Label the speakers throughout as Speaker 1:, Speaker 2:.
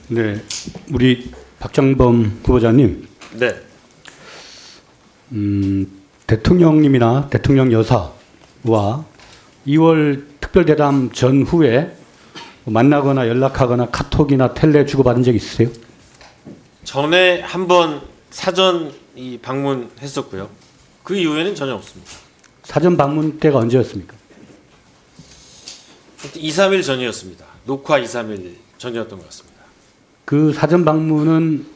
Speaker 1: 네, 우리 박장범 후보자님,
Speaker 2: 네.
Speaker 1: 대통령님이나 대통령 여사와 2월 특별대담 전후에 만나거나 연락하거나 카톡이나 텔레 주고받은 적 있으세요?
Speaker 2: 전에 한번 사전 방문했었고요. 그 이후에는 전혀 없습니다.
Speaker 1: 사전 방문 때가 언제였습니까?
Speaker 2: 2, 3일 전이었습니다. 녹화 2, 3일 전이었던 것 같습니다.
Speaker 1: 그 사전 방문은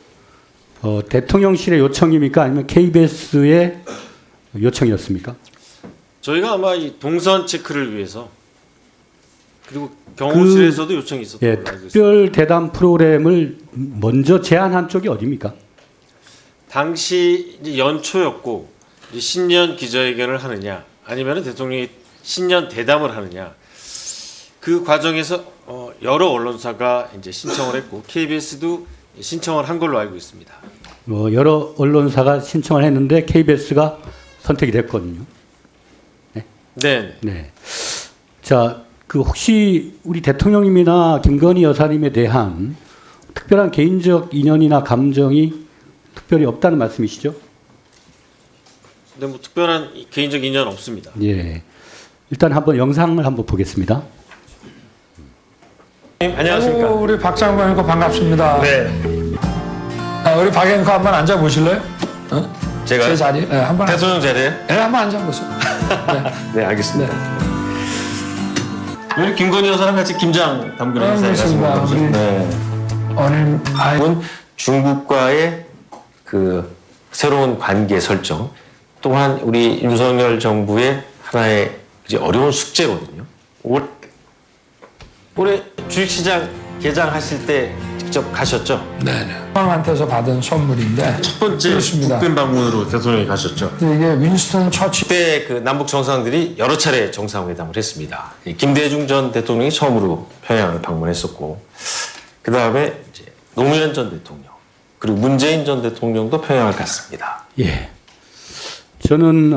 Speaker 1: 대통령실의 요청입니까? 아니면 KBS의 요청이었습니까?
Speaker 2: 저희가 아마 이 동선 체크를 위해서 그리고 경호실에서도 요청이 있었던
Speaker 1: 예,
Speaker 2: 걸로 알고 있습니다.
Speaker 1: 특별 대담 프로그램을 먼저 제안한 쪽이 어디입니까?
Speaker 2: 당시 이제 연초였고 이제 신년 기자회견을 하느냐 아니면 대통령이 신년 대담을 하느냐 그 과정에서 여러 언론사가 이제 신청을 했고 KBS도 신청을 한 걸로 알고 있습니다.
Speaker 1: 여러 언론사가 신청을 했는데 KBS가 선택이 됐거든요.
Speaker 2: 네.
Speaker 1: 네. 자, 그 혹시 우리 대통령님이나 김건희 여사님에 대한 특별한 개인적 인연이나 감정이 특별히 없다는 말씀이시죠?
Speaker 2: 근데 뭐 특별한 개인적 인연 없습니다.
Speaker 1: 예. 일단 한번 영상을 한번 보겠습니다.
Speaker 2: 안녕하십니까.
Speaker 3: 아이고, 우리 박장관 앵커 반갑습니다.
Speaker 2: 네.
Speaker 3: 우리 박 앵커 한번 앉아 보실래요?
Speaker 2: 제가
Speaker 3: 제 자리. 네, 한번.
Speaker 2: 대통령 자리에.
Speaker 3: 네, 한번 앉아 보세요.
Speaker 2: 네, 알겠습니다.
Speaker 3: 네.
Speaker 2: 우리 김건희 여사랑 같이 김장 담그는 행사에
Speaker 3: 그렇습니다.
Speaker 2: 갔습니다. 네.
Speaker 3: 오늘
Speaker 4: 중국과의 그 새로운 관계 설정 또한 우리 윤석열 정부의 하나의 이제 어려운 숙제거든요. 올해 주식시장 개장하실 때 직접 가셨죠?
Speaker 3: 네네. 황한테서 받은 선물인데
Speaker 2: 첫 번째
Speaker 3: 그렇습니다.
Speaker 2: 국빈 방문으로 대통령이 가셨죠.
Speaker 3: 이게 윈스턴 처치.
Speaker 4: 그때 그 남북 정상들이 여러 차례 정상회담을 했습니다. 김대중 전 대통령이 처음으로 평양을 방문했었고 그 다음에 이제 노무현 전 대통령 그리고 문재인 전 대통령도 평양을 갔습니다.
Speaker 1: 예. 저는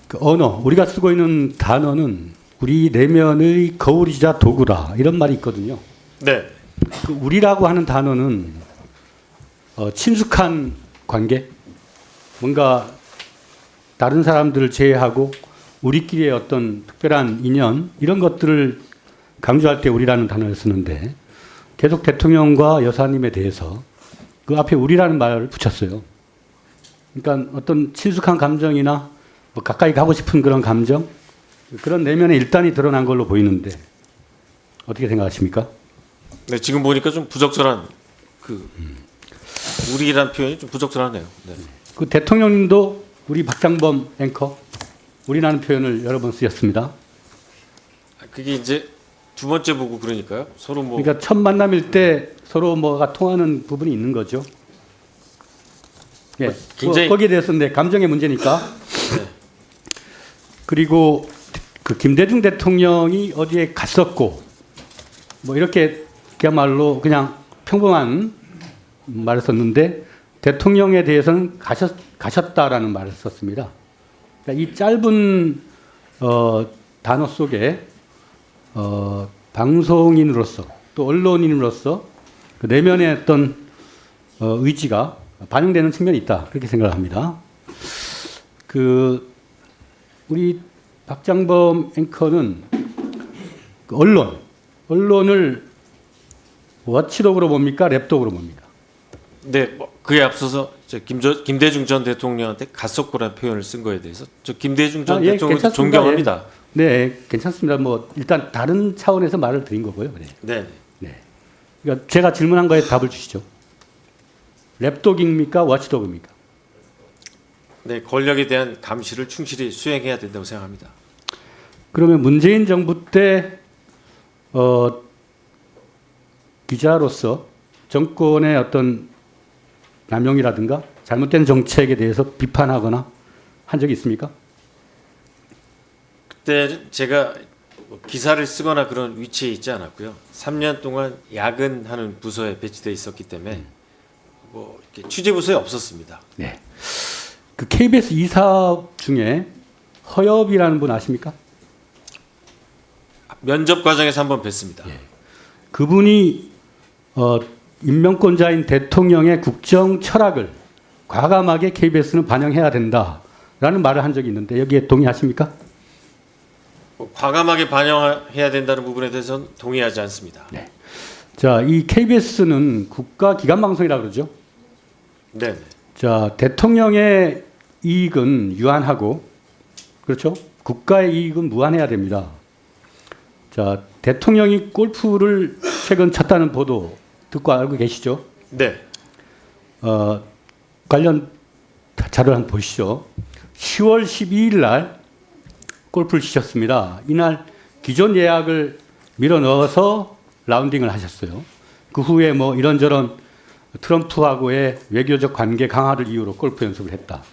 Speaker 1: 그 언어 우리가 쓰고 있는 단어는 우리 내면의 거울이자 도구라 이런 말이 있거든요.
Speaker 2: 네.
Speaker 1: 그 우리라고 하는 단어는 친숙한 관계, 뭔가 다른 사람들을 제외하고 우리끼리의 어떤 특별한 인연 이런 것들을 강조할 때 우리라는 단어를 쓰는데 계속 대통령과 여사님에 대해서 그 앞에 우리라는 말을 붙였어요. 그러니까 어떤 친숙한 감정이나 뭐 가까이 가고 싶은 그런 감정 그런 내면의 일단이 드러난 걸로 보이는데 어떻게 생각하십니까?
Speaker 2: 네, 지금 보니까 좀 부적절한 우리란 표현이 좀 부적절하네요. 네.
Speaker 1: 그 대통령님도 우리 박장범 앵커 우리라는 표현을 여러 번 쓰셨습니다.
Speaker 2: 그게 이제 두 번째 보고 그러니까요. 서로 뭐
Speaker 1: 그러니까 첫 만남일 때 서로 뭐가 통하는 부분이 있는 거죠. 예,
Speaker 2: 굉장히-
Speaker 1: 거기에 대해서는 네, 감정의 문제니까.
Speaker 2: 네.
Speaker 1: 그리고 그 김대중 대통령이 어디에 갔었고 뭐 이렇게 그야말로 그냥 평범한 말을 썼는데 대통령에 대해서는 가셨다라는 말을 썼습니다. 그러니까 이 짧은 단어 속에 방송인으로서 또 언론인으로서 그 내면의 어떤 의지가 반영되는 측면이 있다 그렇게 생각을 합니다. 그 우리 박장범 앵커는 그 언론을 워치독으로 봅니까? 랩독으로 봅니까?
Speaker 2: 네, 뭐 그에 앞서서 김대중 전 대통령한테 갔었고라는 표현을 쓴 거에 대해서 저 김대중 전
Speaker 1: 예,
Speaker 2: 대통령
Speaker 1: 괜찮습니다.
Speaker 2: 존경합니다.
Speaker 1: 네, 괜찮습니다. 뭐 일단 다른 차원에서 말을 드린 거고요. 네.
Speaker 2: 네.
Speaker 1: 네. 그러니까 제가 질문한 거에 답을 주시죠. 랩독입니까? 워치독입니까?
Speaker 2: 네, 권력에 대한 감시를 충실히 수행해야 된다고 생각합니다.
Speaker 1: 그러면 문재인 정부 때 기자로서 정권의 어떤 남용이라든가 잘못된 정책에 대해서 비판하거나 한 적이 있습니까?
Speaker 2: 그때 제가 뭐 기사를 쓰거나 그런 위치에 있지 않았고요. 3년 동안 야근하는 부서에 배치돼 있었기 때문에 뭐 이렇게 취재 부서에 없었습니다.
Speaker 1: 네. 그 KBS 이사 중에 허엽이라는 분 아십니까?
Speaker 2: 면접 과정에서 한번 뵀습니다.
Speaker 1: 그분이 임명권자인 대통령의 국정 철학을 과감하게 KBS는 반영해야 된다라는 말을 한 적이 있는데 여기에 동의하십니까?
Speaker 2: 과감하게 반영해야 된다는 부분에 대해서는 동의하지 않습니다.
Speaker 1: 네. 자, 이 KBS는 국가 기관 방송이라고 그러죠.
Speaker 2: 네.
Speaker 1: 자, 대통령의 이익은 유한하고 그렇죠? 국가의 이익은 무한해야 됩니다. 자, 대통령이 골프를 최근 쳤다는 보도 듣고 알고 계시죠?
Speaker 2: 네.
Speaker 1: 관련 자료를 한번 보시죠. 10월 12일 날 골프를 치셨습니다. 이날 기존 예약을 밀어 넣어서 라운딩을 하셨어요. 그 후에 뭐 이런저런 트럼프하고의 외교적 관계 강화를 이유로 골프 연습을 했다.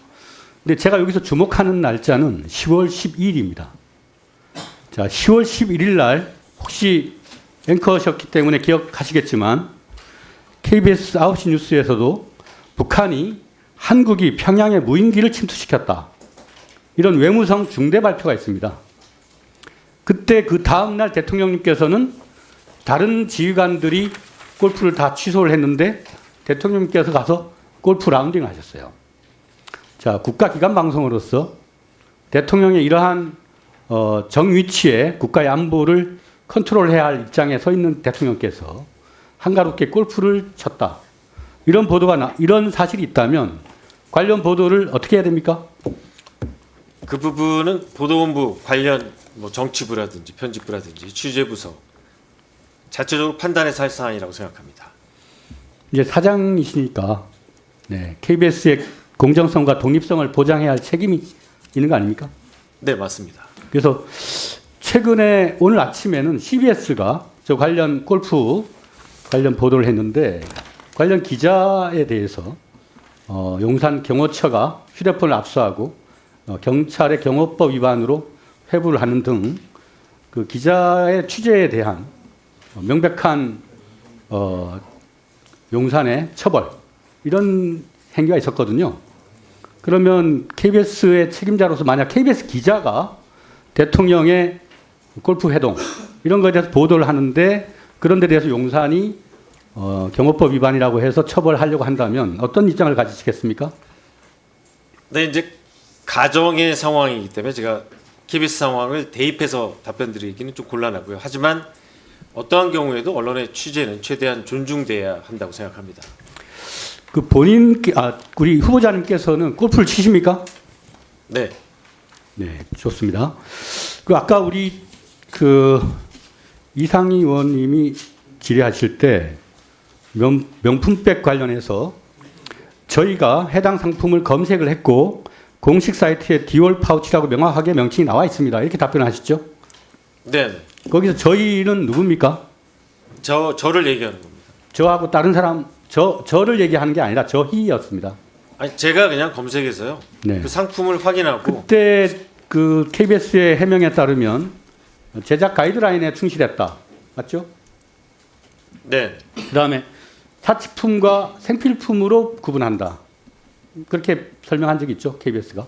Speaker 1: 근데 제가 여기서 주목하는 날짜는 10월 12일입니다. 자, 10월 11일 날 혹시 앵커셨기 때문에 기억하시겠지만 KBS 9시 뉴스에서도 북한이 한국이 평양의 무인기를 침투시켰다. 이런 외무성 중대 발표가 있습니다. 그때 그 다음날 대통령님께서는 다른 지휘관들이 골프를 다 취소를 했는데 대통령님께서 가서 골프 라운딩을 하셨어요. 자, 국가기관 방송으로서 대통령의 이러한 정위치에 국가의 안보를 컨트롤해야 할 입장에 서 있는 대통령께서 한가롭게 골프를 쳤다. 이런 사실이 있다면 관련 보도를 어떻게 해야 됩니까?
Speaker 2: 그 부분은 보도본부 관련 뭐 정치부라든지 편집부라든지 취재부서 자체적으로 판단해서 할 사안이라고 생각합니다.
Speaker 1: 이제 사장이시니까 네, KBS의 공정성과 독립성을 보장해야 할 책임이 있는 거 아닙니까?
Speaker 2: 네, 맞습니다.
Speaker 1: 그래서 최근에 오늘 아침에는 CBS가 저 관련 골프 관련 보도를 했는데 관련 기자에 대해서 용산 경호처가 휴대폰을 압수하고 경찰의 경호법 위반으로 회부를 하는 등 그 기자의 취재에 대한 명백한 용산의 처벌 이런 행위가 있었거든요. 그러면 KBS의 책임자로서 만약 KBS 기자가 대통령의 골프 회동 이런 거에 대해서 보도를 하는데 그런 데 대해서 용산이 경호법 위반이라고 해서 처벌하려고 한다면 어떤 입장을 가지시겠습니까?
Speaker 2: 네, 이제 가정의 상황이기 때문에 제가 KBS 상황을 대입해서 답변드리기는 좀 곤란하고요. 하지만 어떠한 경우에도 언론의 취재는 최대한 존중돼야 한다고 생각합니다.
Speaker 1: 그 우리 후보자님께서는 골프를 치십니까?
Speaker 2: 네.
Speaker 1: 네, 좋습니다. 그 아까 우리 이상희 의원님이 질의하실 때 명품백 관련해서 저희가 해당 상품을 검색을 했고 공식 사이트에 디올 파우치라고 명확하게 명칭이 나와 있습니다. 이렇게 답변하시죠?
Speaker 2: 네.
Speaker 1: 거기서 저희는 누굽니까?
Speaker 2: 저를 얘기하는 겁니다.
Speaker 1: 저하고 다른 사람 저를 얘기하는 게 아니라 저희였습니다.
Speaker 2: 아니, 제가 그냥 검색해서요.
Speaker 1: 네.
Speaker 2: 그 상품을 확인하고
Speaker 1: 그때 그 KBS의 해명에 따르면 제작 가이드라인에 충실했다. 맞죠?
Speaker 2: 네.
Speaker 1: 그다음에 사치품과 생필품으로 구분한다. 그렇게 설명한 적이 있죠, KBS가.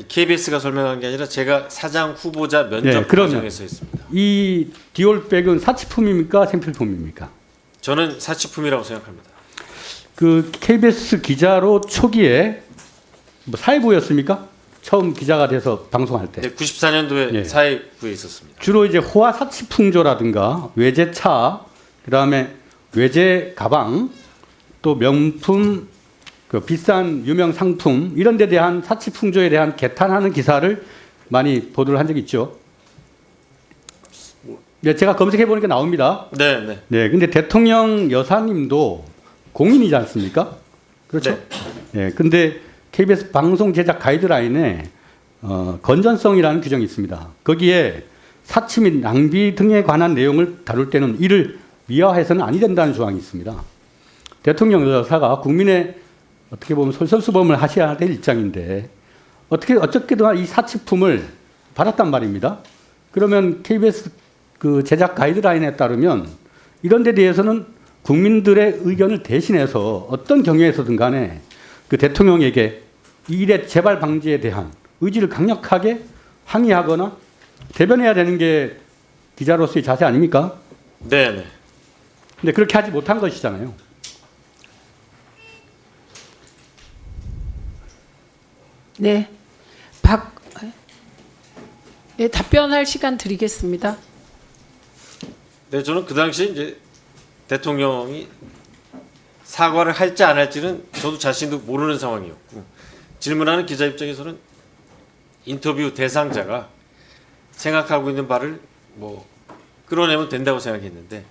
Speaker 2: KBS가 설명한 게 아니라 제가 사장 후보자 면접
Speaker 1: 네, 그러면
Speaker 2: 과정에서 했습니다.
Speaker 1: 이 디올백은 사치품입니까, 생필품입니까?
Speaker 2: 저는 사치품이라고 생각합니다.
Speaker 1: 그 KBS 기자로 초기에 뭐 사회부였습니까? 처음 기자가 돼서 방송할 때.
Speaker 2: 네, 94년도에
Speaker 1: 네.
Speaker 2: 사회부에 있었습니다.
Speaker 1: 주로 이제 호화 사치품조라든가 외제차, 그다음에 외제 가방, 또 명품, 그 비싼 유명 상품 이런 데 대한 사치품조에 대한 개탄하는 기사를 많이 보도를 한 적이 있죠. 네, 제가 검색해 보니까 나옵니다.
Speaker 2: 네, 네.
Speaker 1: 네, 근데 대통령 여사님도 공인이지 않습니까? 그렇죠? 네. 근데 KBS 방송 제작 가이드라인에 건전성이라는 규정이 있습니다. 거기에 사치 및 낭비 등에 관한 내용을 다룰 때는 이를 미화해서는 아니 된다는 조항이 있습니다. 대통령 여사가 국민의 어떻게 보면 솔선수범을 하셔야 될 입장인데 어떻게든 이 사치품을 받았단 말입니다. 그러면 KBS 그 제작 가이드라인에 따르면 이런 데 대해서는 국민들의 의견을 대신해서 어떤 경우에서든 간에 그 대통령에게 이 일의 재발 방지에 대한 의지를 강력하게 항의하거나 대변해야 되는 게 기자로서의 자세 아닙니까?
Speaker 2: 네, 네.
Speaker 1: 근데 그렇게 하지 못한 것이잖아요.
Speaker 5: 네. 네, 답변할 시간 드리겠습니다.
Speaker 2: 네, 저는 그 당시 이제 대통령이 사과를 할지 안 할지는 저도 자신도 모르는 상황이었고, 질문하는 기자 입장에서는 인터뷰 대상자가 생각하고 있는 바를 뭐 끌어내면 된다고 생각했는데,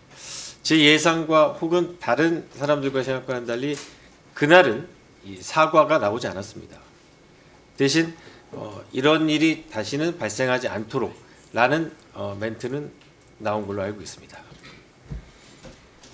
Speaker 2: 제 예상과 혹은 다른 사람들과 생각과는 달리 그날은 이 사과가 나오지 않았습니다. 대신 이런 일이 다시는 발생하지 않도록 라는 멘트는 나온 걸로 알고 있습니다.